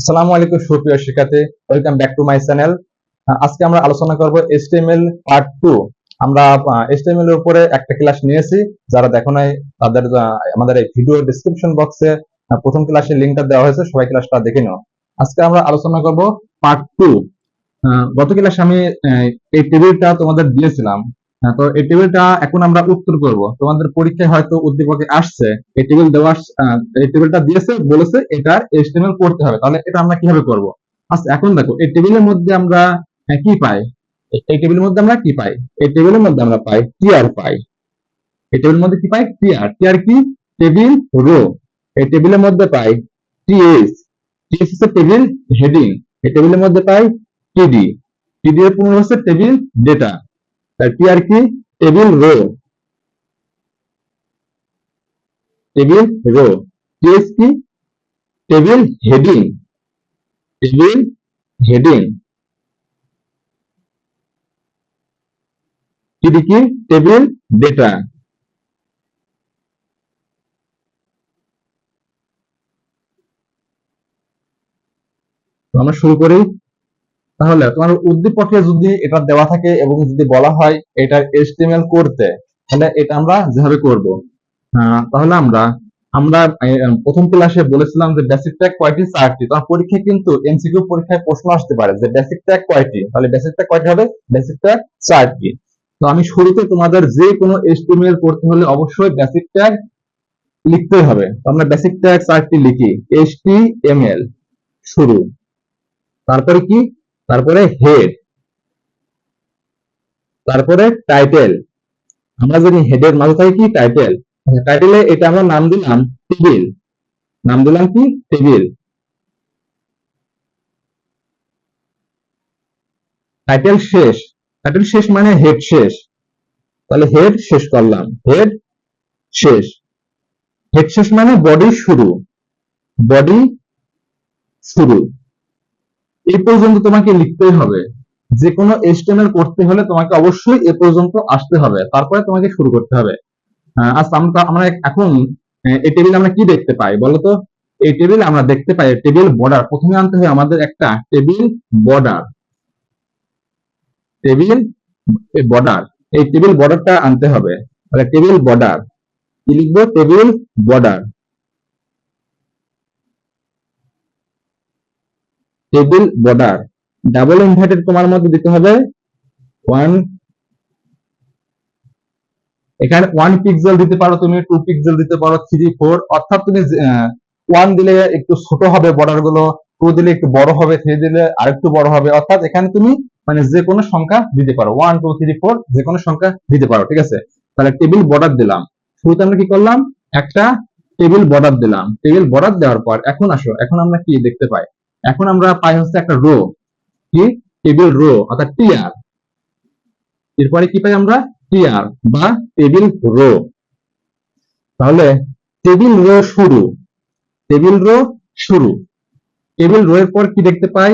আসসালামু আলাইকুম সুপ্রিয় শিক্ষার্থী, welcome back to my channel. আজকে আমরা আলোচনা করব এইচটিএমএল পার্ট 2। আমরা এইচটিএমএল এর উপরে একটা ক্লাস নিয়েছি। যারা দেখো নাই তাদের আমাদের এই ভিডিও ডেসক্রিপশন বক্সে প্রথম ক্লাসের লিংকটা দেওয়া হয়েছে, সবাই ক্লাসটা দেখে নাও। আজকে আমরা আলোচনা করব পার্ট 2। গত ক্লাসে আমি এই টেবিলটা তোমাদের দিয়েছিলাম। তো এই টেবিলটা এখন আমরা উত্তর করব। তোমাদের পরীক্ষায় হয়তো উদ্দীপকে আসছে এই টেবিল দেওয়া, এই টেবিলটা দিয়েছে, বলেছে এটার এইচটিএমএল করতে হবে। তাহলে এটা আমরা কিভাবে করব? আচ্ছা, এখন দেখো এই টেবিলের মধ্যে আমরা কি পাই। এই টেবিলের মধ্যে আমরা কি পাই? এই টেবিলের মধ্যে আমরা পাই টিআর পাই। এই টেবিলের মধ্যে কি পাই? টিআর। টিআর কি? Table row. এই টেবিলের মধ্যে পাই টিএস। টিএস হচ্ছে টেবিল হেডিং। এই টেবিলের মধ্যে পাই টিডি। টিডি এর পূর্ণ হচ্ছে টেবিল ডেটা। তাই টিআর কি? Table row. Table row. TS কি? Table heading. Table heading. TD কি? Table data. আমরা শুরু করি। তাহলে তোমার উদ্দীপকে যদি এটা দেওয়া থাকে এবং যদি বলা হয় এটার এইচটিএমএল করতে, তাহলে এটা আমরা যেভাবে করব। তাহলে আমরা আমরা প্রথম ক্লাসে বলেছিলাম যে বেসিক ট্যাগ কয়টি? 4টি। তোমার পরীক্ষায় কিন্তু এমসিকিউ পরীক্ষায় প্রশ্ন আসতে পারে যে বেসিক ট্যাগ কয়টি। তাহলে বেসিক ট্যাগ কয়টি হবে? বেসিক ট্যাগ 4টি। তো আমি শুরুতে তোমাদের যে কোনো এইচটিএমএল করতে হলে অবশ্যই বেসিক ট্যাগ লিখতে হবে। তো আমরা বেসিক ট্যাগ 4টি লিখি। এইচটিএমএল শুরু, তারপরে কি? তারপরে হেড, তারপরে টাইটেল। আমরা জানি হেডের মাঝে থাকে কি? টাইটেল। টাইটেলে এটা আমরা নাম দিলাম টেবিল। নাম দিলাম কি? টেবিল। টাইটেল শেষ। টাইটেল শেষ মানে হেড শেষ। তাহলে হেড শেষ করলাম। হেড শেষ। হেড শেষ মানে বডি শুরু। বডি শুরু। এই পর্যন্ত তোমাকে লিখতেই হবে। যে কোনো এইচটিএমএল করতে হলে তোমাকে অবশ্যই এ পর্যন্ত আসতে হবে, তারপরে তোমাকে শুরু করতে হবে। আচ্ছা, আমরা এখন এই টেবিলে আমরা কি দেখতে পাই বলতো? এই টেবিলে আমরা দেখতে পাই টেবিল বর্ডার। প্রথমে আনতে হবে আমাদের একটা টেবিল বর্ডার। Table border. এই টেবিল বর্ডারটা আনতে হবে। তাহলে টেবিল বর্ডার কি লিখবো? Table border. Table border double inverted তোমার মধ্যে দিতে হবে 1। এখানে 1 পিক্সেল দিতে পারো, তুমি 2 পিক্সেল দিতে পারো, 3, 4। অর্থাৎ তুমি 1 দিলে একটু ছোট হবে বর্ডার গুলো, 2 দিলে একটু বড় হবে, 3 দিলে আরেকটু বড় হবে। অর্থাৎ এখানে তুমি মানে যে কোনো সংখ্যা দিতে পারো, 1, 2, 3, 4 যে কোনো সংখ্যা দিতে পারো। ঠিক আছে? তাহলে টেবিল বর্ডার দিলাম। শুরুতে আমরা কি করলাম? একটা টেবিল বর্ডার দিলাম। টেবিল বর্ডার দেওয়ার পর এখন আসো, এখন আমরা কি দেখতে পাই? এখন আমরা পাই হচ্ছে একটা রো। কি? টেবিল রো অর্থাৎ টিআর। এরপরে কি পাই আমরা? টিআর বা টেবিল রো। তাহলে টেবিল রো শুরু। টেবিল রো শুরু। টেবিল রো এর পর কি দেখতে পাই?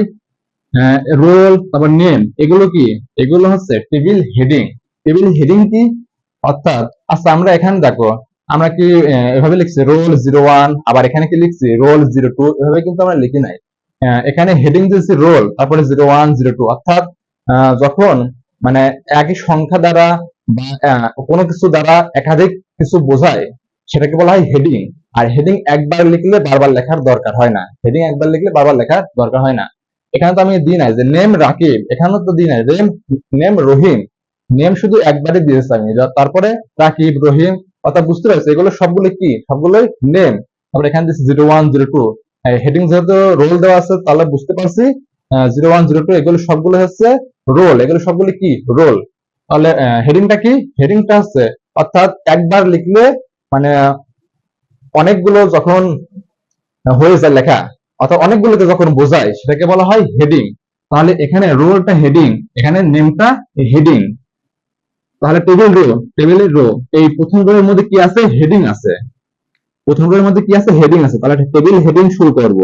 রোল, তারপর নেম। এগুলো কি? এগুলো হচ্ছে টেবিল হেডিং। টেবিল হেডিং কি? অর্থাৎ আচ্ছা, আমরা এখানে দেখো আমরা কি এভাবে লিখছি রোল 01, আবার এখানে কি লিখছি রোল 02। এভাবে কিন্তু আমরা লিখি নাই। এখানে হেডিং দিয়েছি রোল, তারপরে 01, 02। অর্থাৎ যখন মানে একই সংখ্যা দ্বারা বা কোনো কিছু দ্বারা একাধিক কিছু বোঝায়, সেটাকে বলা হয় হেডিং। আর হেডিং একবার লিখলে বারবার লেখার দরকার হয় না। হেডিং একবার লিখলে বারবার লেখার দরকার হয় না। এখানে তো আমি দিই নাই যে নেম রাকিব, এখানেও তো দিই নাই নেম রহিম। নেম শুধু একবারই দিয়েছি আমি, তারপরে রাকিব, রহিম। অর্থাৎ বুঝতে পারছি এগুলো সবগুলো কি? সবগুলোই নেম। তারপরে এখানে দিচ্ছি 01, 02। হেডিং যেহেতু রোল দেওয়া আছে, তাহলে বুঝতে পারছি 01, 02 এগুলো সবগুলো হচ্ছে রোল। এগুলো সবগুলো কি? রোল। তাহলে হেডিংটা কি? হেডিংটা হচ্ছে অর্থাৎ একবার লিখলে মানে অনেকগুলো যখন হয়ে যায় লেখা, অর্থাৎ অনেকগুলোকে যখন বোঝায়, সেটাকে বলা হয় হেডিং। তাহলে এখানে রোলটা হেডিং, এখানে নেমটা হেডিং। তাহলে টেবিল রো, টেবিলের রো, এই প্রথম রো এর মধ্যে কি আছে? হেডিং আছে। প্রথম রো এর মধ্যে কি আছে? হেডিং আছে। তাহলে টেবিল হেডিং শুরু করব।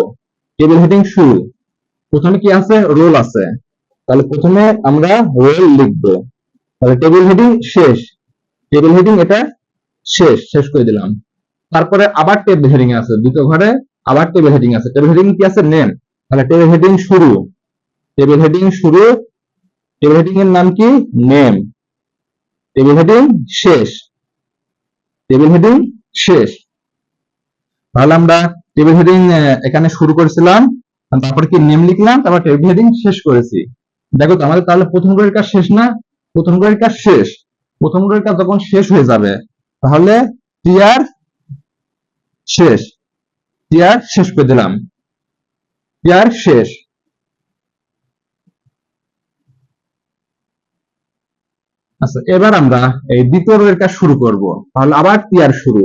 টেবিল হেডিং শুরু। প্রথমে কি আছে? রোল আছে। তাহলে প্রথমে আমরা রোল লিখবো। তাহলে টেবিল হেডিং শেষ। টেবিল হেডিং এটা শেষ, শেষ করে দিলাম। তারপরে আবার টেবিল হেডিং আছে দ্বিতীয় ঘরে, আবার টেবিল হেডিং আছে। টেবিল হেডিং কি আছে? নেম। তাহলে টেবিল হেডিং শুরু, টেবিল হেডিং শুরু, টেবিল হেডিং এর নাম কি? নেম। টেবিল হেডিং শেষ, টেবিল হেডিং শেষ। তাহলে আমরা টেবিল হেডিং এখানে শুরু করেছিলাম, তারপর কি নেম লিখলাম, তারপর টেবিল হেডিং শেষ করেছি। দেখো তো আমাদের তাহলে প্রথম রোয়ের কাজ শেষ না? প্রথম রোয়ের কাজ শেষ। প্রথম রোয়ের কাজ যখন শেষ হয়ে যাবে তাহলে টিআর শেষ, টিআর শেষ করে দিলাম, টিআর শেষ। আচ্ছা, এবার আমরা এই দ্বিতীয় রোয়ের কাজ শুরু করব। তাহলে আবার টিআর শুরু,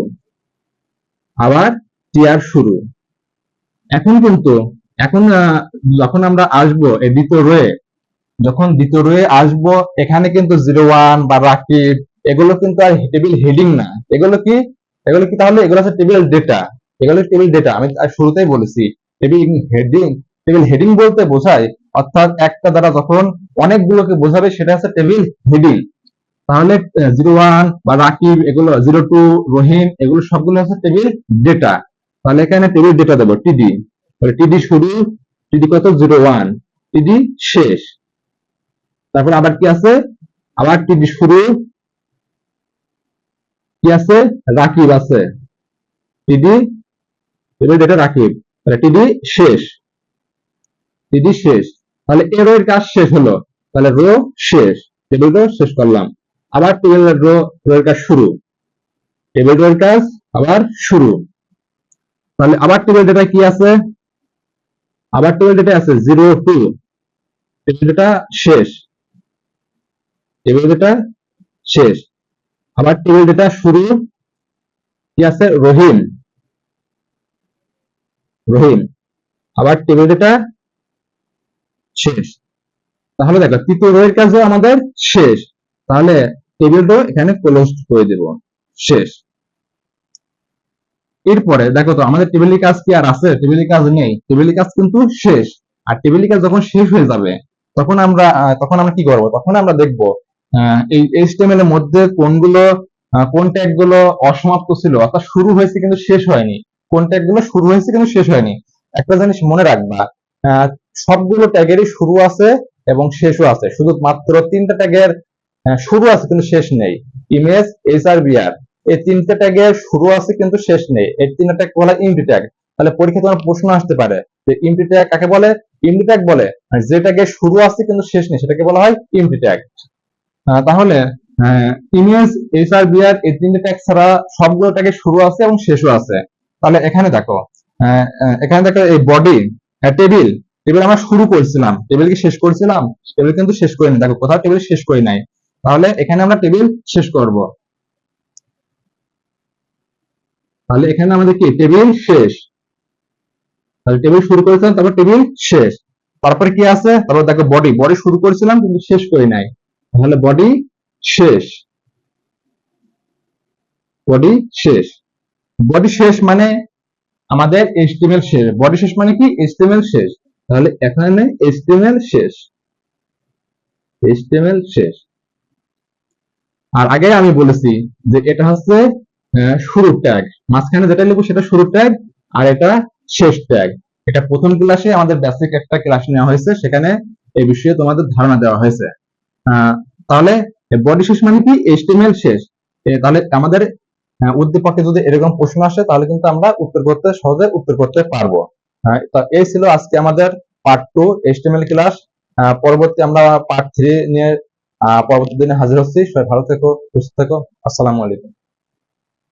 আবার টিআর শুরু। এখন কিন্তু এখন যখন আমরা আসবো এই দ্বিতীয় রোয়ে, যখন দ্বিতীয় রোয়ে আসবো, এখানে কিন্তু 01 বা রাকিব এগুলো কিন্তু আর টেবিল হেডিং না, এগুলো কি? এগুলো কি তাহলে? এগুলো হচ্ছে টেবিল ডেটা, এগুলো টেবিল ডেটা। আমি শুরুতেই বলেছি টেবিল হেডিং, টেবিল হেডিং বলতে বোঝায় অর্থাৎ একটা দ্বারা যখন অনেকগুলোকে বোঝাবে সেটা হচ্ছে টেবিল হেডিং। তাহলে 01 বা রাকিব এগুলো, 02 রহিম এগুলো সবগুলো হচ্ছে টেবিল ডেটা। তাহলে এখানে টেবিল ডেটা দেবো টিডি, টিডি শুরু, টিডি কত? 01, টিডি শেষ। তারপর আবার কি আছে? আবার টিডি শুরু, কি আছে? রাকিব আছে, টিডি টেবিল ডেটা রাকিব, তাহলে টিডি শেষ, টিডি শেষ। তাহলে এ রো এর কাজ শেষ হলো, তাহলে রো শেষ, টেবিল রো শেষ করলাম। আবার টেবিল রো, রো এর কাজ শুরু, টেবিল রো এর কাজ আবার শুরু। তাহলে আবার টেবিল ডেটা কি আছে? আবার টেবিল ডেটা আছে 02, টেবিল ডেটা শেষ, টেবিল ডেটা শেষ। আবার টেবিল ডেটা শুরু, কি আছে? রহিম, রহিম। আবার টেবিল ডেটা শেষ। তাহলে দেখো তৃতীয় রো এর কাজও আমাদের শেষ। তাহলে টেবিল রো এখানে ক্লোজ করে দেব, শেষ। এরপরে দেখো তো আমাদের টেবিলের কাজ কি আর আছে? টেবিলের কাজ নেই, টেবিলের কাজ কিন্তু শেষ। আর টেবিলের কাজ যখন শেষ হয়ে যাবে তখন আমরা কি করব? তখন আমরা দেখব এই এইচটিএমএল এর মধ্যে কোনগুলো, কোন ট্যাগ গুলো অসমাপ্ত ছিল, অর্থাৎ শুরু হয়েছে কিন্তু শেষ হয়নি, কোন ট্যাগ গুলো শুরু হয়েছে কিন্তু শেষ হয়নি। একটা জিনিস মনে রাখবা, আহ, সবগুলো ট্যাগেরই শুরু আছে এবং শেষও আছে, শুধু মাত্র তিনটা ট্যাগের শুরু আছে কিন্তু শেষ নেই। ইমেজ, এইচআরবিআর, এই তিনটে ট্যাগের শুরু আছে কিন্তু শেষ নেই, এই তিনটা ট্যাগ বলা এমটি ট্যাগ। তাহলে পরীক্ষায় তোমার প্রশ্ন আসতে পারে যে এমটি ট্যাগ কাকে বলে? এমটি ট্যাগ বলে আর যে ট্যাগের শুরু আছে কিন্তু শেষ নেই সেটাকে বলা হয় এমটি ট্যাগ। তাহলে ইমেজ, এইচআরবিআর এই তিনটে ট্যাগ ছাড়া সবগুলো ট্যাগের শুরু আছে এবং শেষও আছে। তাহলে এখানে দেখো, এখানে দেখো এই বডি, টেবিল, টেবিল আমরা শুরু করছিলাম, টেবিল কি শেষ করছিলাম? টেবিল কিন্তু শেষ করিনি, দেখো কোথাও টেবিল শেষ করি নাই। তাহলে এখানে আমরা টেবিল শেষ করব। তাহলে এখানে আমাদের কি? টেবিল শেষ। তাহলে টেবিল শুরু করেছিলাম, তারপর টেবিল শেষ। তারপরে কি আছে? তারপর দেখো বডি, বডি শুরু করেছিলাম কিন্তু শেষ করি নাই, তাহলে বডি শেষ, বডি শেষ। বডি শেষ মানে আমাদের এইচটিএমএল শেষ। বডি শেষ মানে কি? এইচটিএমএল শেষ। তাহলে এখানে এইচটিএমএল শেষ, এইচটিএমএল শেষ। আর আগে আমি বলেছি যে এটা হচ্ছে শুরুর ট্যাগ, মাঝখানে যেটা লিখবো সেটা শুরুর ট্যাগ, আর এটা শেষ ট্যাগ। এটা প্রথম ক্লাসে আমাদের বেসিক একটা ক্লাস নেওয়া হয়েছে, সেখানে এই বিষয়ে তোমাদের ধারণা দেওয়া হয়েছে। তাহলে বডি শেষ মানে কি? এইচটিএমএল শেষ। তাহলে আমাদের উদ্দীপকে যদি এরকম প্রশ্ন আসে তাহলে কিন্তু আমরা সহজে উত্তর করতে পারবো। তো এই ছিল আজকে আমাদের পার্ট 2 এইচটিএমএল ক্লাস। পরবর্তী আমরা পার্ট 3 নিয়ে পরবর্তী দিনে হাজির হচ্ছি। সবাই ভালো থেকো, সুস্থ থেকো। আসসালামু আলাইকুম।